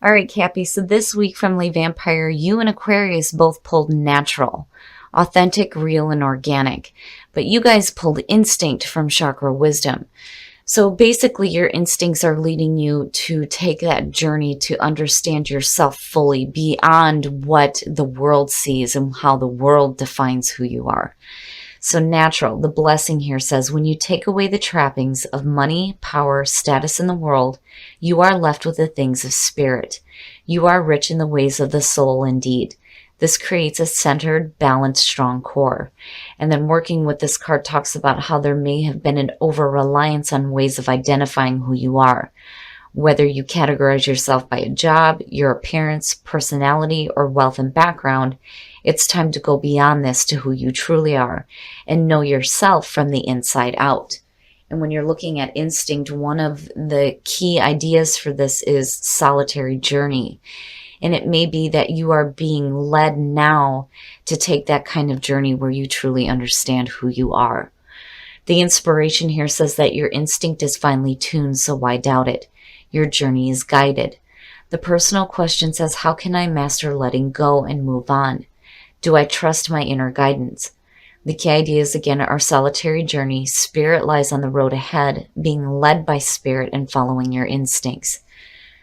All right, Cappy. So this week from Le Vampire, you and Aquarius both pulled natural, authentic, real, and organic. But you guys pulled instinct from chakra wisdom. So basically, your instincts are leading you to take that journey to understand yourself fully beyond what the world sees and how the world defines who you are. So natural, the blessing here says, when you take away the trappings of money, power, status in the world, you are left with the things of spirit. You are rich in the ways of the soul indeed. This creates a centered, balanced, strong core. And then working with this card talks about how there may have been an over-reliance on ways of identifying who you are. Whether you categorize yourself by a job, your appearance, personality, or wealth and background, it's time to go beyond this to who you truly are and know yourself from the inside out. And when you're looking at instinct, one of the key ideas for this is solitary journey. And it may be that you are being led now to take that kind of journey where you truly understand who you are. The inspiration here says that your instinct is finely tuned, so why doubt it? Your journey is guided. The personal question says, how can I master letting go and move on? Do I trust my inner guidance? The key ideas again are solitary journey, spirit lies on the road ahead, being led by spirit and following your instincts.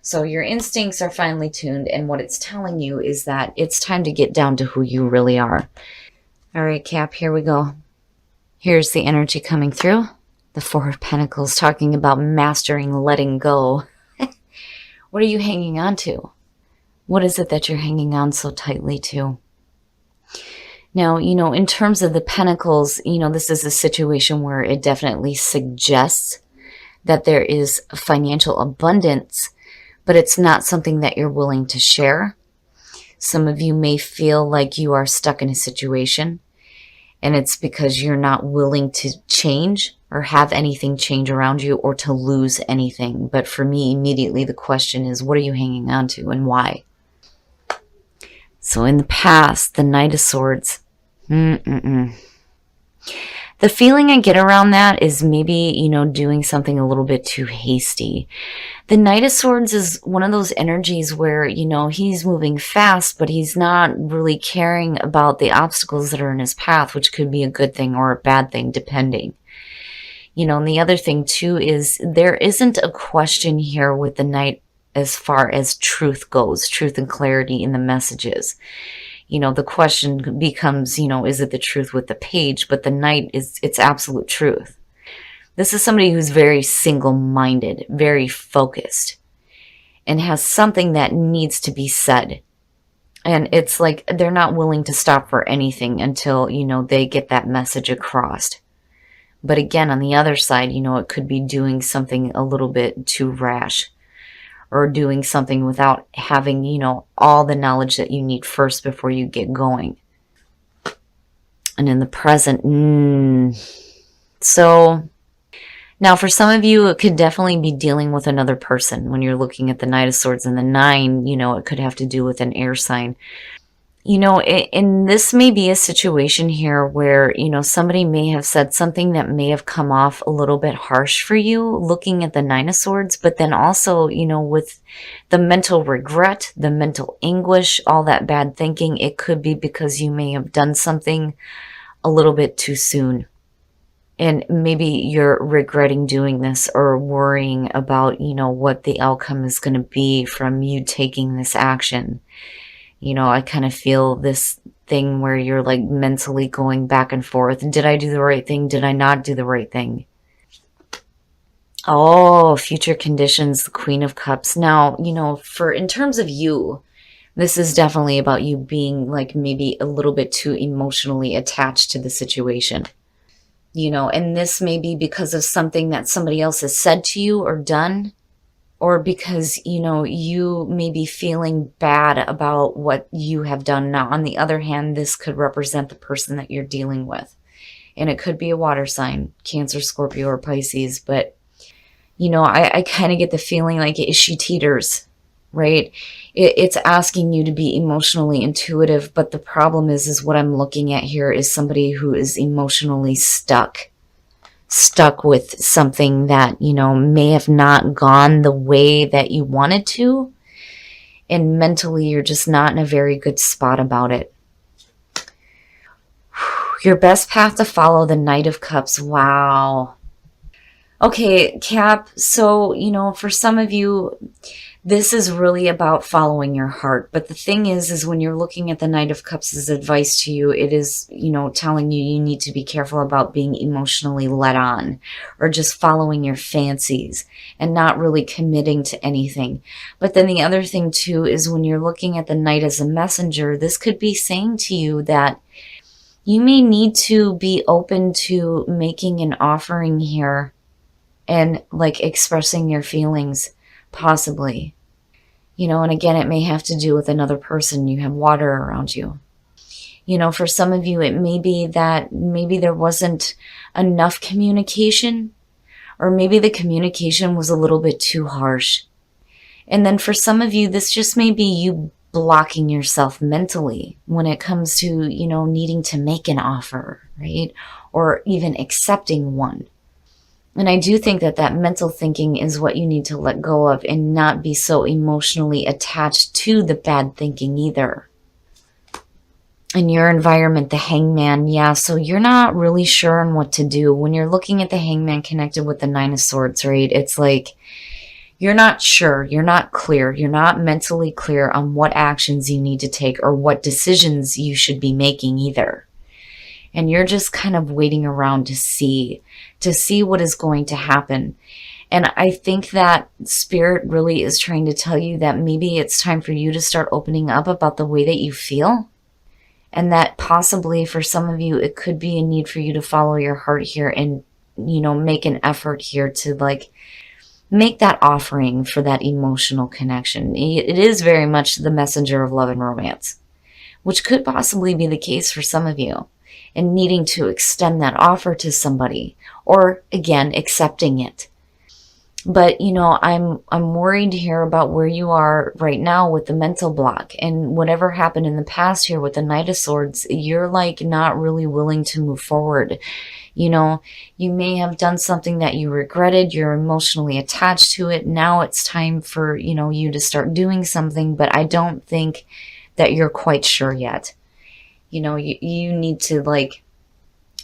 So your instincts are finely tuned, and what it's telling you is that it's time to get down to who you really are. All right, Cap, here we go. Here's the energy coming through. The Four of Pentacles talking about mastering letting go. What are you hanging on to? What is it that you're hanging on so tightly to? Now, in terms of the Pentacles, this is a situation where it definitely suggests that there is financial abundance, but it's not something that you're willing to share. Some of you may feel like you are stuck in a situation, and it's because you're not willing to change or have anything change around you or to lose anything. But for me, immediately the question is, what are you hanging on to and why? So in the past, the Knight of Swords, the feeling I get around that is maybe, doing something a little bit too hasty. The Knight of Swords is one of those energies where, he's moving fast, but he's not really caring about the obstacles that are in his path, which could be a good thing or a bad thing, depending. And the other thing too is there isn't a question here with the Knight as far as truth goes, truth and clarity in the messages. The question becomes, is it the truth with the page? But the Knight it's absolute truth. This is somebody who's very single-minded, very focused, and has something that needs to be said. And it's like they're not willing to stop for anything until, they get that message across. But again, on the other side, it could be doing something a little bit too rash, or doing something without having, all the knowledge that you need first before you get going. And in the present, so now for some of you, it could definitely be dealing with another person. When you're looking at the Knight of Swords and the 9, it could have to do with an air sign. And this may be a situation here where, somebody may have said something that may have come off a little bit harsh for you looking at the 9 of Swords, but then also, with the mental regret, the mental anguish, all that bad thinking, it could be because you may have done something a little bit too soon. And maybe you're regretting doing this or worrying about, what the outcome is going to be from you taking this action. I kind of feel this thing where you're like mentally going back and forth. Did I do the right thing? Did I not do the right thing? Oh, future conditions, the Queen of Cups. Now, in terms of you, this is definitely about you being like maybe a little bit too emotionally attached to the situation. And this may be because of something that somebody else has said to you or done. Or because, you may be feeling bad about what you have done. Now, on the other hand, this could represent the person that you're dealing with. And it could be a water sign, Cancer, Scorpio, or Pisces. But, I kind of get the feeling like she teeters, right? It's asking you to be emotionally intuitive. But the problem is what I'm looking at here is somebody who is emotionally stuck with something that, may have not gone the way that you wanted to. And mentally, you're just not in a very good spot about it. Your best path to follow, the Knight of Cups. Wow. Okay, Cap, so, for some of you, this is really about following your heart. But the thing is when you're looking at the Knight of Cups' advice to you, it is, telling you need to be careful about being emotionally led on or just following your fancies and not really committing to anything. But then the other thing too is when you're looking at the Knight as a messenger, this could be saying to you that you may need to be open to making an offering here and like expressing your feelings, possibly. And again, it may have to do with another person. You have water around you. For some of you, it may be that maybe there wasn't enough communication, or maybe the communication was a little bit too harsh. And then for some of you, this just may be you blocking yourself mentally when it comes to, needing to make an offer, right? Or even accepting one. And I do think that mental thinking is what you need to let go of and not be so emotionally attached to the bad thinking either. In your environment, the Hangman, yeah, so you're not really sure on what to do. When you're looking at the Hangman connected with the Nine of Swords, right, it's like you're not sure, you're not clear, you're not mentally clear on what actions you need to take or what decisions you should be making either. And you're just kind of waiting around to see what is going to happen. And I think that Spirit really is trying to tell you that maybe it's time for you to start opening up about the way that you feel. And that possibly for some of you, it could be a need for you to follow your heart here and, make an effort here to like make that offering for that emotional connection. It is very much the messenger of love and romance, which could possibly be the case for some of you. And needing to extend that offer to somebody, or again, accepting it. But, I'm worried here about where you are right now with the mental block, and whatever happened in the past here with the Knight of Swords, you're like not really willing to move forward. You may have done something that you regretted, you're emotionally attached to it. Now it's time for, you to start doing something, but I don't think that you're quite sure yet. You need to like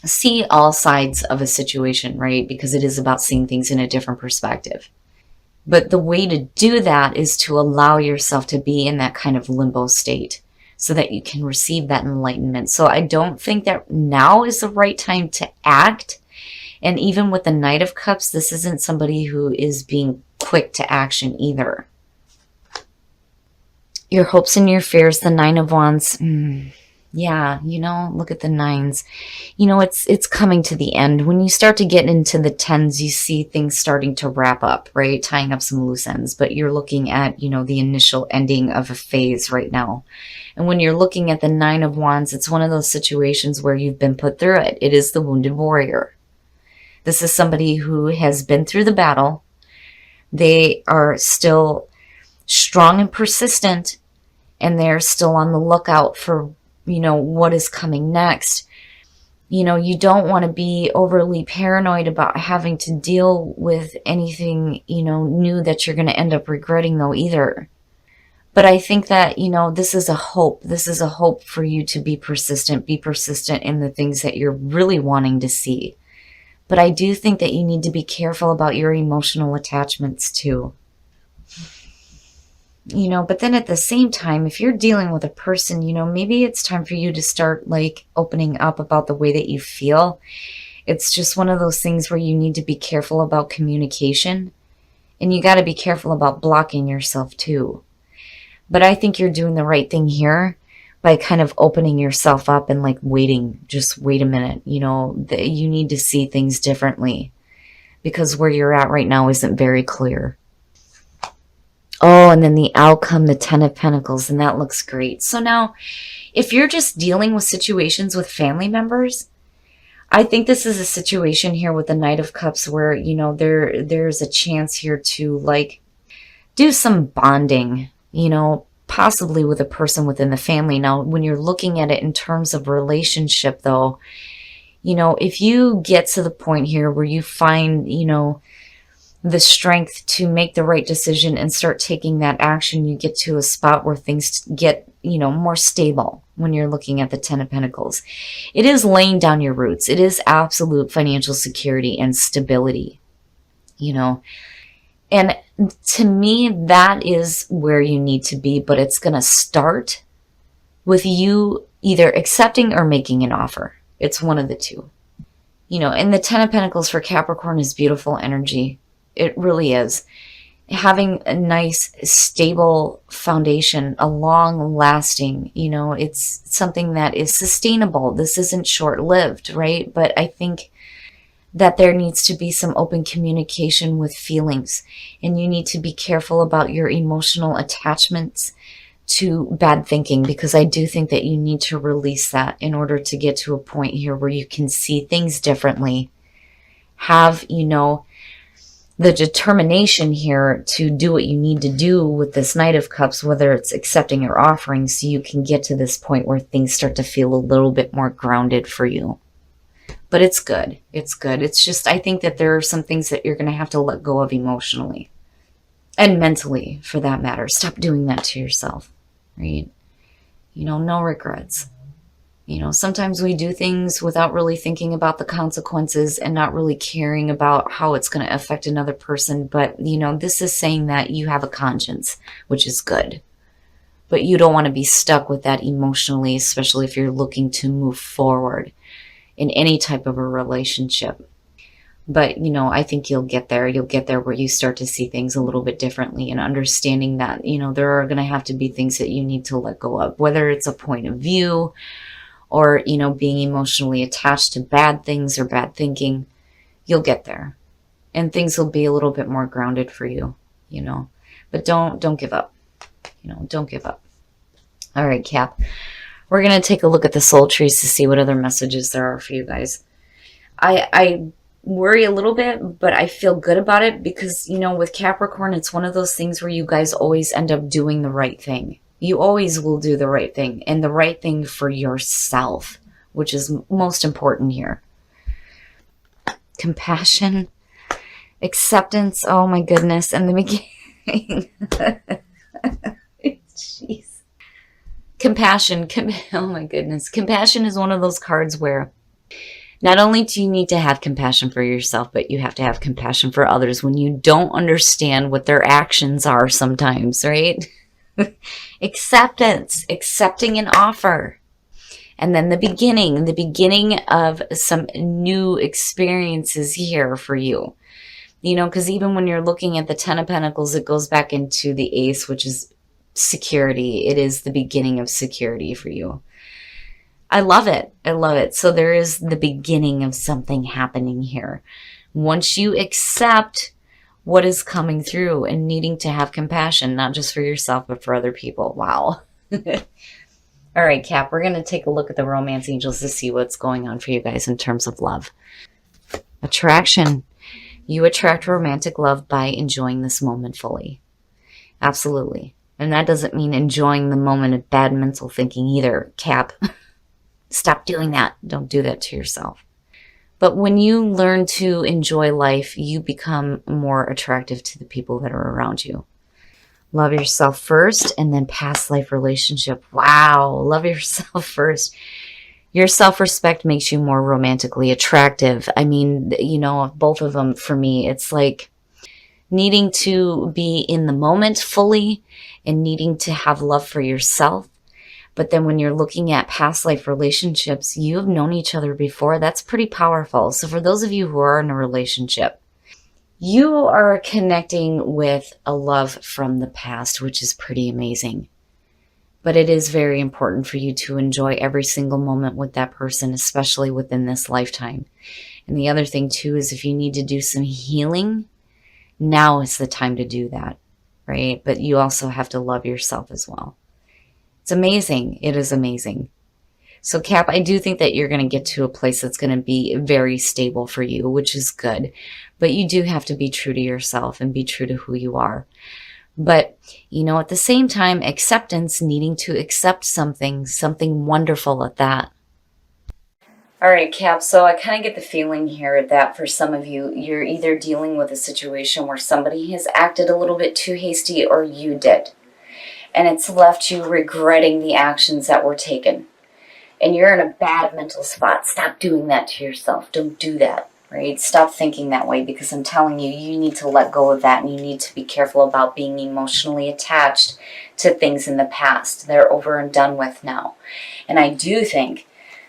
see all sides of a situation, right? Because it is about seeing things in a different perspective. But the way to do that is to allow yourself to be in that kind of limbo state so that you can receive that enlightenment. So I don't think that now is the right time to act. And even with the Knight of Cups, this isn't somebody who is being quick to action either. Your hopes and your fears, the Nine of Wands. Yeah, look at the nines. It's coming to the end. When you start to get into the tens, you see things starting to wrap up, right? Tying up some loose ends. But you're looking at, the initial ending of a phase right now. And when you're looking at the Nine of Wands, it's one of those situations where you've been put through it. It is the wounded warrior. This is somebody who has been through the battle. They are still strong and persistent, and they're still on the lookout for what is coming next. You don't want to be overly paranoid about having to deal with anything, new that you're going to end up regretting though either. But I think that, this is a hope. This is a hope for you to be persistent in the things that you're really wanting to see. But I do think that you need to be careful about your emotional attachments too. But then at the same time, if you're dealing with a person, maybe it's time for you to start like opening up about the way that you feel. It's just one of those things where you need to be careful about communication, and you got to be careful about blocking yourself too. But I think you're doing the right thing here by kind of opening yourself up and like waiting, just wait a minute, you need to see things differently because where you're at right now isn't very clear. Oh, and then the outcome, the Ten of Pentacles, and that looks great. So now, if you're just dealing with situations with family members, I think this is a situation here with the Knight of Cups where, there's a chance here to like do some bonding, possibly with a person within the family. Now, when you're looking at it in terms of relationship though, if you get to the point here where you find, the strength to make the right decision and start taking that action, you get to a spot where things get, more stable when you're looking at the Ten of Pentacles. It is laying down your roots. It is absolute financial security and stability, And to me, that is where you need to be, but it's going to start with you either accepting or making an offer. It's one of the two. And the Ten of Pentacles for Capricorn is beautiful energy. It really is. Having a nice, stable foundation, a long lasting, it's something that is sustainable. This isn't short-lived, right? But I think that there needs to be some open communication with feelings, and you need to be careful about your emotional attachments to bad thinking, because I do think that you need to release that in order to get to a point here where you can see things differently. Have, the determination here to do what you need to do with this Knight of Cups, whether it's accepting or offering, so you can get to this point where things start to feel a little bit more grounded for you. But it's good. It's good. It's just, I think that there are some things that you're going to have to let go of emotionally and mentally, for that matter. Stop doing that to yourself, right? No regrets. Sometimes we do things without really thinking about the consequences and not really caring about how it's going to affect another person. But, this is saying that you have a conscience, which is good. But you don't want to be stuck with that emotionally, especially if you're looking to move forward in any type of a relationship. But, I think you'll get there. You'll get there where you start to see things a little bit differently and understanding that, there are going to have to be things that you need to let go of, whether it's a point of view or, being emotionally attached to bad things or bad thinking. You'll get there and things will be a little bit more grounded for you, but don't give up, don't give up. All right, Cap, we're going to take a look at the soul trees to see what other messages there are for you guys. I worry a little bit, but I feel good about it because, with Capricorn, it's one of those things where you guys always end up doing the right thing. You always will do the right thing, and the right thing for yourself, which is most important here. Compassion, acceptance, oh my goodness, and the beginning. Jeez. Compassion, oh my goodness. Compassion is one of those cards where not only do you need to have compassion for yourself, but you have to have compassion for others when you don't understand what their actions are sometimes, right? Acceptance, accepting an offer. And then the beginning of some new experiences here for you. Because even when you're looking at the Ten of Pentacles, it goes back into the Ace, which is security. It is the beginning of security for you. I love it. I love it. So there is the beginning of something happening here. Once you accept what is coming through and needing to have compassion, not just for yourself, but for other people. Wow. All right, Cap, we're going to take a look at the romance angels to see what's going on for you guys in terms of love. Attraction. You attract romantic love by enjoying this moment fully. Absolutely. And that doesn't mean enjoying the moment of bad mental thinking either, Cap. Stop doing that. Don't do that to yourself. But when you learn to enjoy life, you become more attractive to the people that are around you. Love yourself first, and then past life relationship. Wow, love yourself first. Your self-respect makes you more romantically attractive. I mean, both of them for me, it's like needing to be in the moment fully and needing to have love for yourself. But then when you're looking at past life relationships, you have known each other before. That's pretty powerful. So for those of you who are in a relationship, you are connecting with a love from the past, which is pretty amazing. But it is very important for you to enjoy every single moment with that person, especially within this lifetime. And the other thing too is if you need to do some healing, now is the time to do that, right? But you also have to love yourself as well. It's amazing. It is amazing. So Cap, I do think that you're going to get to a place that's going to be very stable for you, which is good. But you do have to be true to yourself and be true to who you are. But, at the same time, acceptance, needing to accept something wonderful at that. All right, Cap, so I kind of get the feeling here that for some of you, you're either dealing with a situation where somebody has acted a little bit too hasty or you did. And it's left you regretting the actions that were taken. And you're in a bad mental spot. Stop doing that to yourself. Don't do that, right? Stop thinking that way, because I'm telling you, you need to let go of that, and you need to be careful about being emotionally attached to things in the past. They're over and done with now. And I do think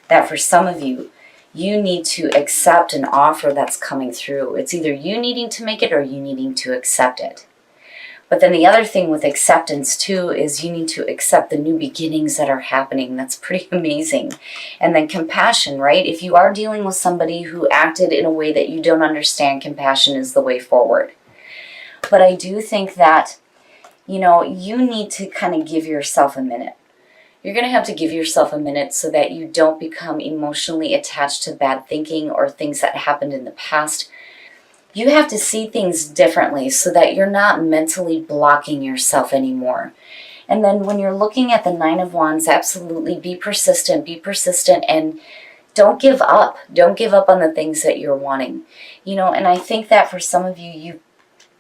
that for some of you, you need to accept an offer that's coming through. It's either you needing to make it or you needing to accept it. But then the other thing with acceptance too is you need to accept the new beginnings that are happening. That's pretty amazing. And then compassion, right? If you are dealing with somebody who acted in a way that you don't understand, compassion is the way forward. But I do think that, you need to kind of give yourself a minute. You're going to have to give yourself a minute so that you don't become emotionally attached to bad thinking or things that happened in the past. You have to see things differently so that you're not mentally blocking yourself anymore. And then when you're looking at the Nine of Wands, absolutely be persistent, and don't give up. Don't give up on the things that you're wanting. And I think that for some of you, you've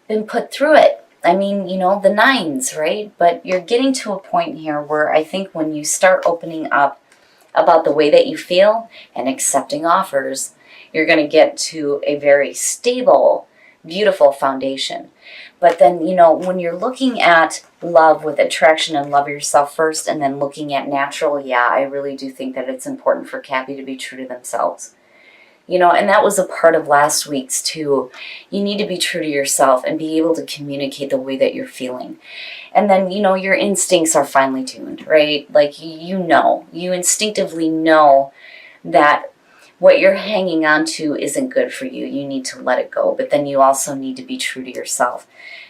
been put through it. I mean, the nines, right? But you're getting to a point here where I think when you start opening up about the way that you feel and accepting offers, you're going to get to a very stable, beautiful foundation. But then, when you're looking at love with attraction and love yourself first, and then looking at natural, yeah, I really do think that it's important for Cappy to be true to themselves. And that was a part of last week's too. You need to be true to yourself and be able to communicate the way that you're feeling. And then, your instincts are finely tuned, right? Like, you instinctively know that what you're hanging on to isn't good for you. You need to let it go. But then you also need to be true to yourself.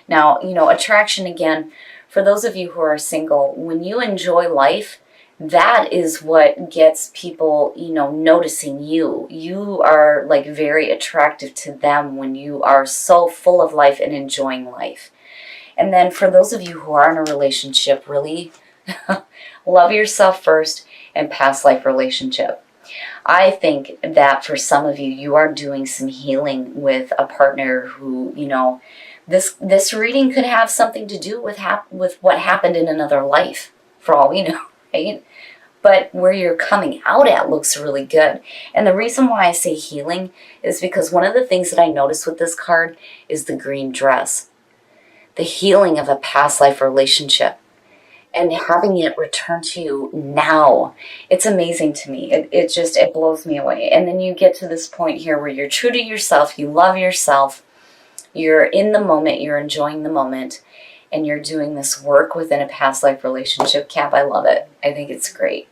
Now, attraction, again, for those of you who are single, when you enjoy life, that is what gets people, noticing you. You are like very attractive to them when you are so full of life and enjoying life. And then for those of you who are in a relationship, really love yourself first and past life relationship. I think that for some of you, you are doing some healing with a partner who, this reading could have something to do with what happened in another life, for all we know, right? But where you're coming out at looks really good. And the reason why I say healing is because one of the things that I noticed with this card is the green dress. The healing of a past life relationship. And having it return to you now. It's amazing to me. It blows me away. And then you get to this point here where you're true to yourself, you love yourself, you're in the moment, you're enjoying the moment, and you're doing this work within a past life relationship. Cap, I love it. I think it's great.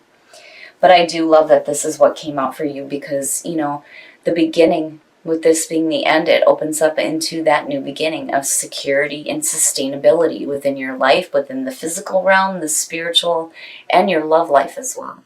But I do love that this is what came out for you because, the beginning, with this being the end, it opens up into that new beginning of security and sustainability within your life, within the physical realm, the spiritual, and your love life as well.